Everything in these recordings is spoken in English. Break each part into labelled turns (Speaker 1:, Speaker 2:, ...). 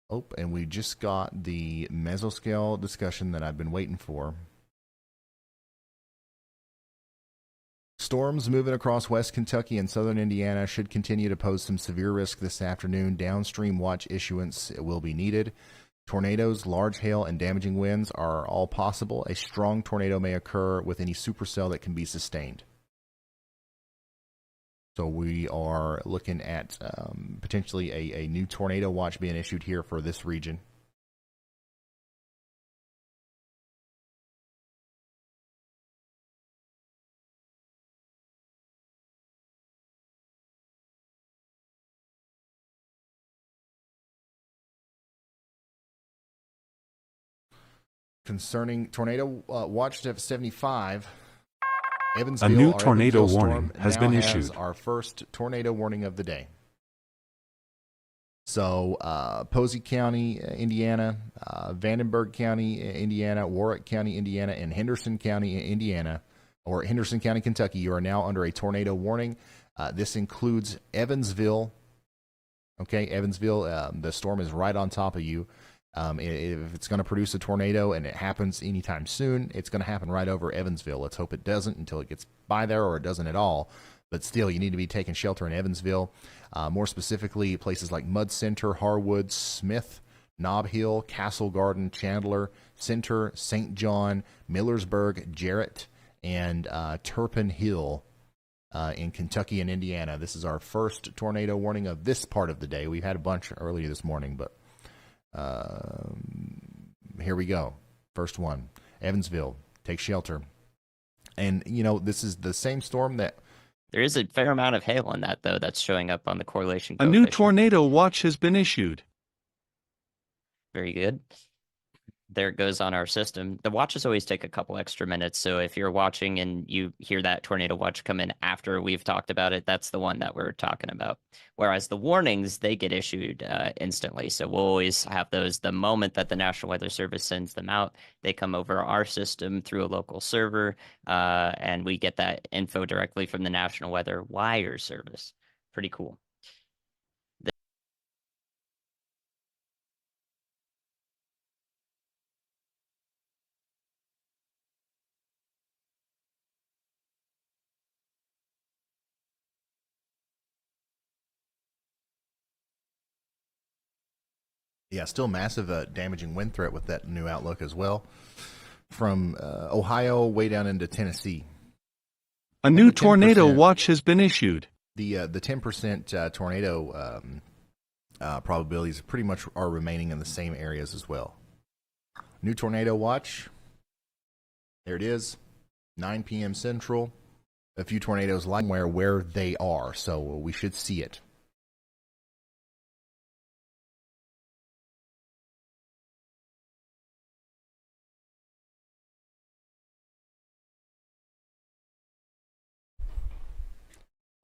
Speaker 1: Oh, and we just got the Mesoscale discussion that I've been waiting for. Storms moving across West Kentucky and southern Indiana should continue to pose some severe risk this afternoon. Downstream watch issuance will be needed. Tornadoes, large hail, and damaging winds are all possible. A strong tornado may occur with any supercell that can be sustained. So we are looking at potentially a new tornado watch being issued here for this region. Concerning tornado watch 75, Evansville,
Speaker 2: a new tornado
Speaker 1: Evansville
Speaker 2: warning has been issued.
Speaker 1: Our first tornado warning of the day. So Posey County, Indiana, Vandenberg County, Indiana, Warwick County, Indiana, and Henderson County, Indiana, or Henderson County, Kentucky, you are now under a tornado warning. This includes Evansville. Okay, Evansville, the storm is right on top of you. If it's going to produce a tornado and it happens anytime soon, it's going to happen right over Evansville. Let's hope it doesn't until it gets by there, or it doesn't at all. But still, you need to be taking shelter in Evansville. More specifically, places like Mud Center, Harwood, Smith, Nob Hill, Castle Garden, Chandler, Center, St. John, Millersburg, Jarrett, and Turpin Hill in Kentucky and Indiana. This is our first tornado warning of this part of the day. We've had a bunch earlier this morning, but here we go. First one. Evansville, take shelter. And, you know, this is the same storm that...
Speaker 3: There is a fair amount of hail on that, though, that's showing up on the correlation
Speaker 2: A
Speaker 3: coefficient.
Speaker 2: new tornado watch has been issued.
Speaker 3: Very good. There it goes on our system. The watches always take a couple extra minutes, so if you're watching and you hear that tornado watch come in after we've talked about it, that's the one that we're talking about. Whereas the warnings, they get issued instantly, so we'll always have those the moment that the National Weather Service sends them out. They come over our system through a local server, and we get that info directly from the National Weather Wire Service. Pretty cool.
Speaker 1: Yeah, still massive damaging wind threat with that new outlook as well. From Ohio way down into Tennessee.
Speaker 2: A new tornado watch has been issued.
Speaker 1: The 10% tornado probabilities pretty much are remaining in the same areas as well. New tornado watch. There it is. 9 p.m. Central. A few tornadoes lying where they are, so we should see it.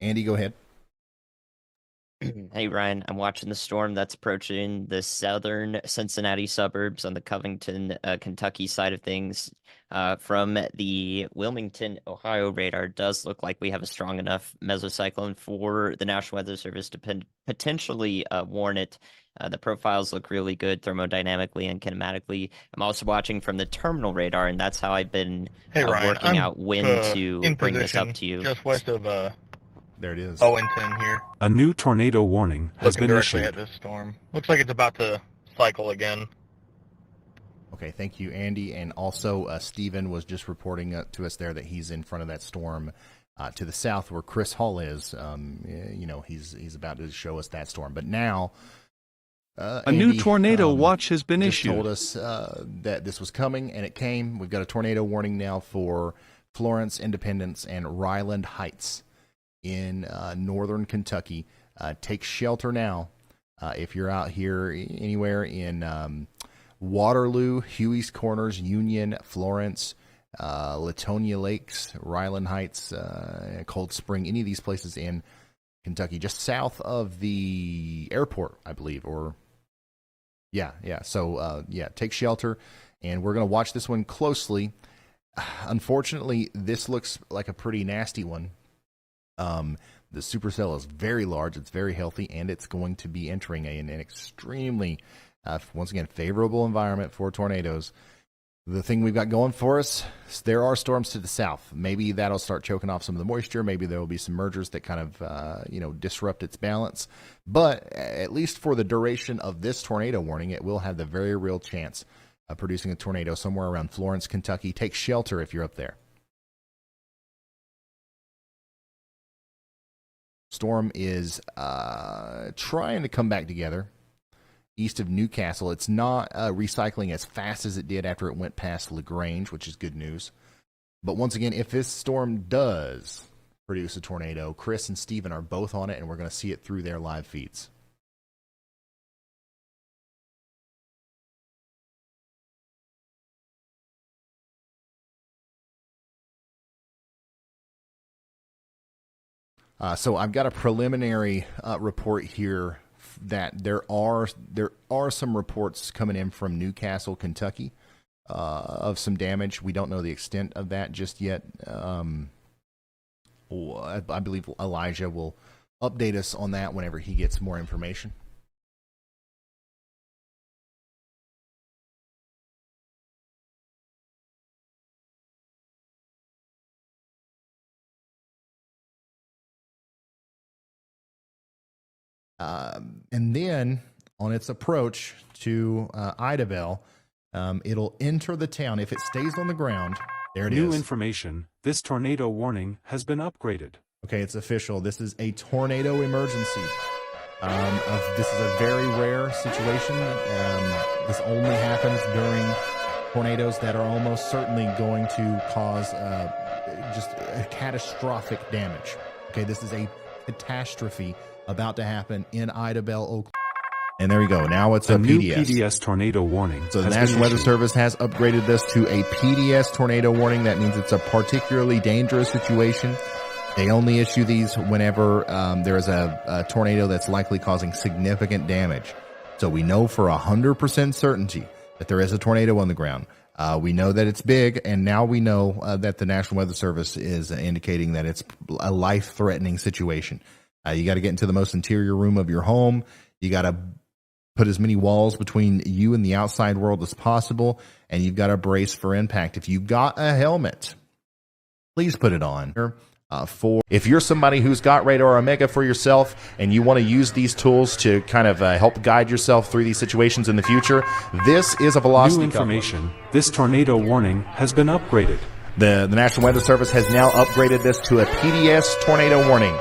Speaker 1: Andy, go ahead.
Speaker 3: Hey, Ryan, I'm watching the storm that's approaching the southern Cincinnati suburbs on the Covington, Kentucky side of things. From the Wilmington, Ohio radar, it does look like we have a strong enough mesocyclone for the National Weather Service to potentially warn it. The profiles look really good thermodynamically and kinematically. I'm also watching from the terminal radar, and that's how I've been working out when to bring this up to you.
Speaker 4: Just west of
Speaker 1: there it is.
Speaker 4: Owington here.
Speaker 2: A new tornado warning has
Speaker 4: Looking
Speaker 2: been
Speaker 4: directly
Speaker 2: issued.
Speaker 4: at this storm. Looks like it's about to cycle again.
Speaker 1: Okay, thank you, Andy. And also, Stephen was just reporting to us there that he's in front of that storm to the south where Chris Hall is. You know, he's about to show us that storm. But now,
Speaker 2: a
Speaker 1: Andy,
Speaker 2: new tornado watch has been
Speaker 1: just
Speaker 2: issued.
Speaker 1: told us that this was coming, and it came. We've got a tornado warning now for Florence, Independence, and Ryland Heights in northern Kentucky. Take shelter now if you're out here anywhere in Waterloo, Huey's Corners, Union, Florence, Latonia Lakes, Ryland Heights, Cold Spring, any of these places in Kentucky, just south of the airport, I believe, or yeah. So take shelter, and we're going to watch this one closely. Unfortunately, this looks like a pretty nasty one. The supercell is very large, it's very healthy, and it's going to be entering an extremely Once again, favorable environment for tornadoes. The thing we've got going for us, there are storms to the south. Maybe that'll start choking off some of the moisture. Maybe there will be some mergers that kind of, disrupt its balance. But at least for the duration of this tornado warning, it will have the very real chance of producing a tornado somewhere around Florence, Kentucky. Take shelter if you're up there. Storm is trying to come back together east of Newcastle. It's not recycling as fast as it did after it went past LaGrange, which is good news. But once again, if this storm does produce a tornado, Chris and Steven are both on it, and we're going to see it through their live feeds. So I've got a preliminary report here that there are some reports coming in from Newcastle, Kentucky, of some damage. We don't know the extent of that just yet. I believe Elijah will update us on that whenever he gets more information. And then on its approach to Idabel, it'll enter the town. If it stays on the ground, there it is.
Speaker 2: New information. This tornado warning has been upgraded.
Speaker 1: Okay, it's official. This is a tornado emergency. This is a very rare situation. This only happens during tornadoes that are almost certainly going to cause just a catastrophic damage. Okay, this is a catastrophe about to happen in Idabel, Oklahoma. And there we go. Now it's a
Speaker 2: new
Speaker 1: PDS.
Speaker 2: PDS Tornado Warning.
Speaker 1: So the National Weather Service has upgraded this to a PDS Tornado Warning. That means it's a particularly dangerous situation. They only issue these whenever there is a tornado that's likely causing significant damage. So we know for 100% certainty that there is a tornado on the ground. We know that it's big, and now we know that the National Weather Service is indicating that it's a life-threatening situation. You got to get into the most interior room of your home. You got to put as many walls between you and the outside world as possible, and you've got to brace for impact. If you've got a helmet, please put it on. If you're somebody who's got Radar Omega for yourself and you want to use these tools to kind of help guide yourself through these situations in the future, this is a velocity
Speaker 2: New information. This tornado warning has been upgraded.
Speaker 1: The National Weather Service has now upgraded this to a PDS Tornado Warning.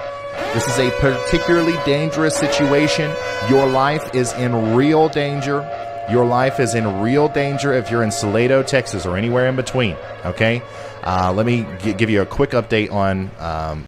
Speaker 1: This is a particularly dangerous situation. Your life is in real danger. Your life is in real danger if you're in Salado, Texas, or anywhere in between, okay? Let me give you a quick update on